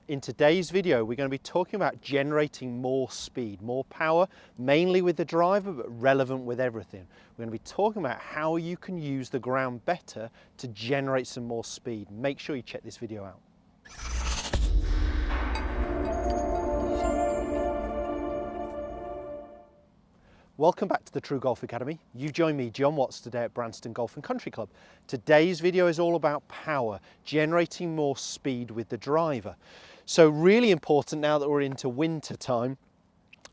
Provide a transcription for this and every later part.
In today's video, we're going to be talking about generating more speed, more power, mainly with the driver, but relevant with everything. We're going to be talking about how you can use the ground better to generate some more speed. Make sure you check this video out. Welcome back to the TruGolf Academy. You join me, Jon Watts, today at Branston Golf and Country Club. Today's video is all about power, generating more speed with the driver. So really important now that we're into winter time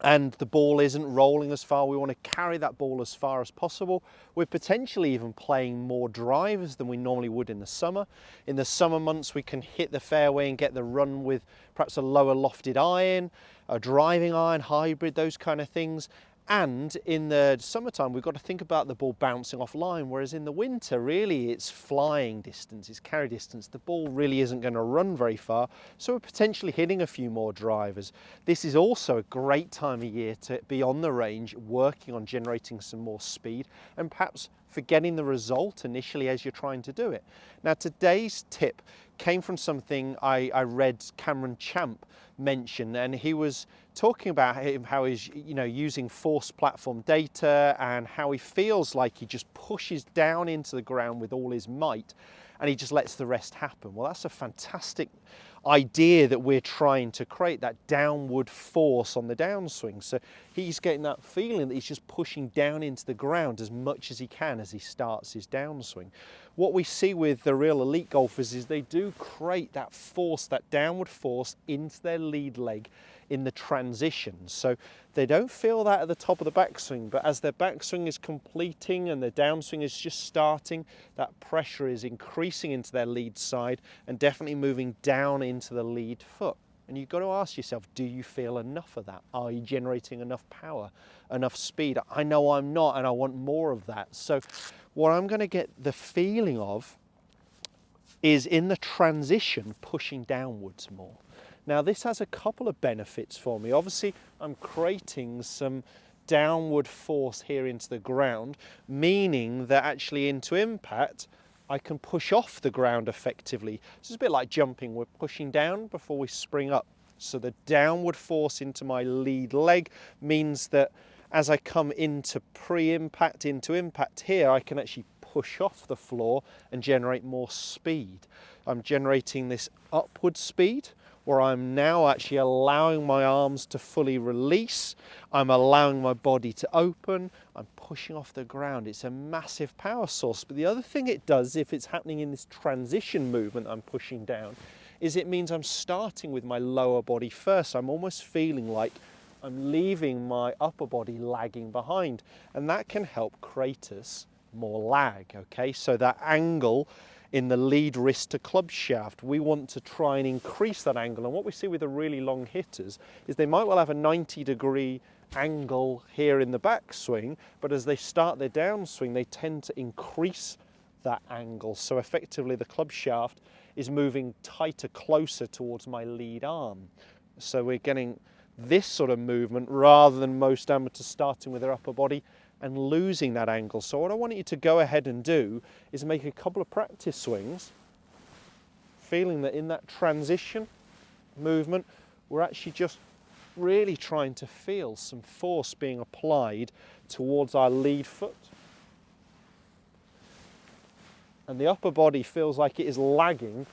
and the ball isn't rolling as far, we want to carry that ball as far as possible. We're potentially even playing more drivers than we normally would in the summer. In the summer months, we can hit the fairway and get the run with perhaps a lower lofted iron, a driving iron, hybrid, those kind of things. And in the summertime, we've got to think about the ball bouncing off line, whereas in the winter, really, it's flying distance, it's carry distance. The ball really isn't going to run very far, so we're potentially hitting a few more drivers. This is also a great time of year to be on the range, working on generating some more speed, and perhaps forgetting the result initially as you're trying to do it. Now, today's tip came from something I read Cameron Champ mention, and he was talking about how he's using force platform data and how he feels like he just pushes down into the ground with all his might and he just lets the rest happen. Well, that's a fantastic idea that we're trying to create, that downward force on the downswing. So he's getting that feeling that he's just pushing down into the ground as much as he can as he starts his downswing. What we see with the real elite golfers is they do create that force, that downward force into their lead leg in the transition. So they don't feel that at the top of the backswing, but as their backswing is completing and the downswing is just starting, that pressure is increasing into their lead side and definitely moving down into the lead foot. And you've got to ask yourself, do you feel enough of that? Are you generating enough power, enough speed? I know I'm not, and I want more of that. So what I'm going to get the feeling of is in the transition, pushing downwards more. Now, this has a couple of benefits for me. Obviously, I'm creating some downward force here into the ground, meaning that actually into impact, I can push off the ground effectively. This is a bit like jumping. We're pushing down before we spring up. So the downward force into my lead leg means that as I come into pre-impact, into impact here, I can actually push off the floor and generate more speed. I'm generating this upward speed, where I'm now actually allowing my arms to fully release. I'm allowing my body to open. I'm pushing off the ground. It's a massive power source. But the other thing it does, if it's happening in this transition movement I'm pushing down, is it means I'm starting with my lower body first. I'm almost feeling like I'm leaving my upper body lagging behind. And that can help create us more lag, okay? So that angle in the lead wrist to club shaft, we want to try and increase that angle. And what we see with the really long hitters is they might well have a 90-degree angle here in the backswing, but as they start their downswing, they tend to increase that angle. So effectively the club shaft is moving tighter, closer towards my lead arm. So we're getting this sort of movement rather than most amateurs starting with their upper body and losing that angle. So what I want you to go ahead and do is make a couple of practice swings, feeling that in that transition movement, we're actually just really trying to feel some force being applied towards our lead foot. And the upper body feels like it is lagging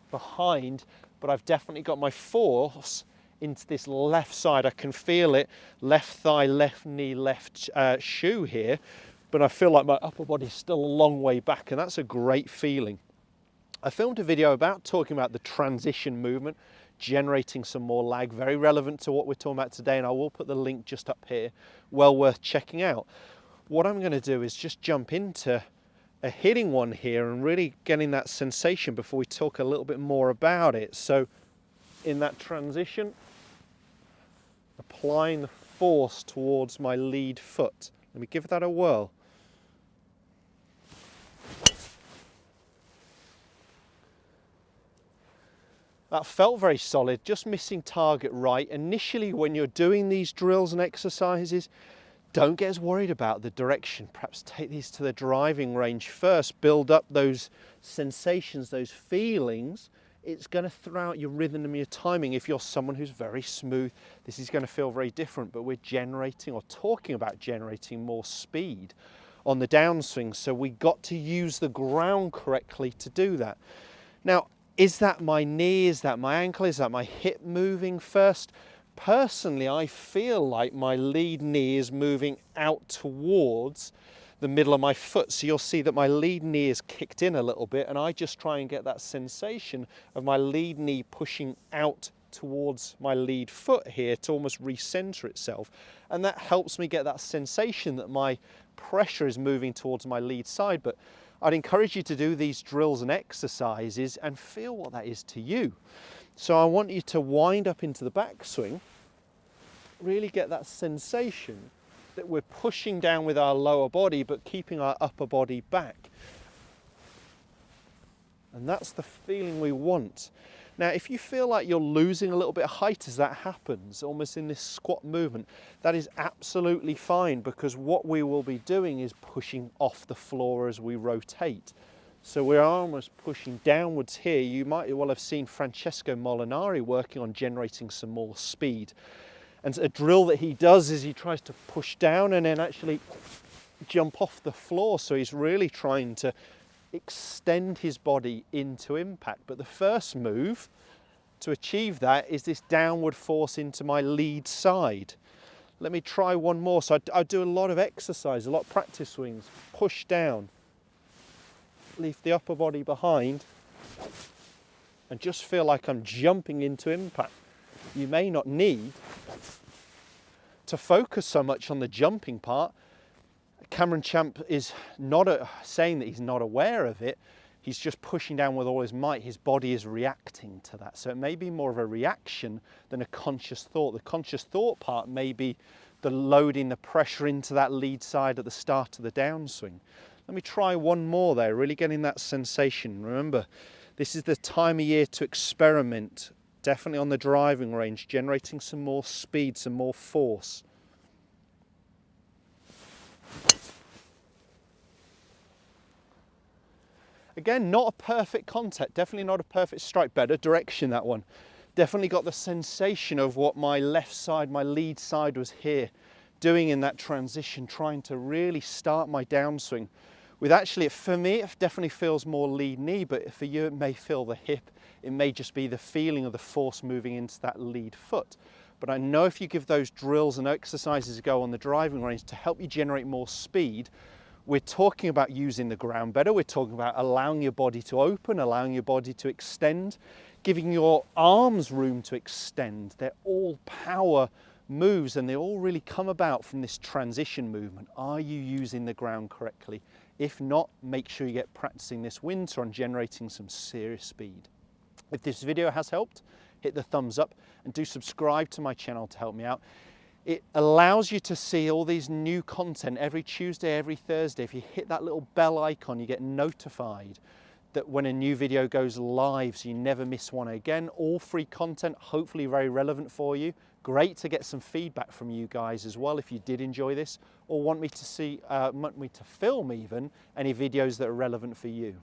behind, but I've definitely got my force into this left side. I can feel it, left thigh, left knee, left shoe here, but I feel like my upper body is still a long way back, and that's a great feeling. I filmed a video about talking about the transition movement, generating some more lag, very relevant to what we're talking about today, and I will put the link just up here, well worth checking out. What I'm going to do is just jump into a hitting one here and really getting that sensation before we talk a little bit more about it. So in that transition, applying the force towards my lead foot. Let me give that a whirl. That felt very solid, just missing target right. Initially, when you're doing these drills and exercises, don't get as worried about the direction. Perhaps take these to the driving range first, build up those sensations, those feelings it's going to throw out your rhythm and your timing. If you're someone who's very smooth, this is going to feel very different, but we're generating or talking about generating more speed on the downswing. So we got to use the ground correctly to do that. Now, is that my knee? Is that my ankle? Is that my hip moving first? Personally, I feel like my lead knee is moving out towards the middle of my foot. So you'll see that my lead knee is kicked in a little bit, and I just try and get that sensation of my lead knee pushing out towards my lead foot here to almost recenter itself. And that helps me get that sensation that my pressure is moving towards my lead side. But I'd encourage you to do these drills and exercises and feel what that is to you. So I want you to wind up into the backswing, really get that sensation that we're pushing down with our lower body but keeping our upper body back. And that's the feeling we want. Now, if you feel like you're losing a little bit of height as that happens, almost in this squat movement, that is absolutely fine, because what we will be doing is pushing off the floor as we rotate. So we're almost pushing downwards here. You might well have seen Francesco Molinari working on generating some more speed. And a drill that he does is he tries to push down and then actually jump off the floor. So he's really trying to extend his body into impact. But the first move to achieve that is this downward force into my lead side. Let me try one more. So I do a lot of exercise, a lot of practice swings, push down, leave the upper body behind, and just feel like I'm jumping into impact. You may not need to focus so much on the jumping part. Cameron Champ is not saying that he's not aware of it. He's just pushing down with all his might. His body is reacting to that. So it may be more of a reaction than a conscious thought. The conscious thought part may be the loading the pressure into that lead side at the start of the downswing. Let me try one more there, really getting that sensation. Remember, this is the time of year to experiment. Definitely on the driving range, generating some more speed, some more force. Again, not a perfect contact, definitely not a perfect strike, better direction that one. Definitely got the sensation of what my left side, my lead side was here, doing in that transition, trying to really start my downswing. With actually, for me, it definitely feels more lead knee, but for you, it may feel the hip. It may just be the feeling of the force moving into that lead foot. But I know if you give those drills and exercises a go on the driving range to help you generate more speed, we're talking about using the ground better. We're talking about allowing your body to open, allowing your body to extend, giving your arms room to extend. They're all power moves, and they all really come about from this transition movement. Are you using the ground correctly? If not, make sure you get practicing this winter on generating some serious speed. If this video has helped, hit the thumbs up and do subscribe to my channel to help me out. It allows you to see all these new content every Tuesday, every Thursday. If you hit that little bell icon, you get notified that when a new video goes live, so you never miss one again. All free content, hopefully very relevant for you. Great to get some feedback from you guys as well if you did enjoy this, or want me to film even any videos that are relevant for you.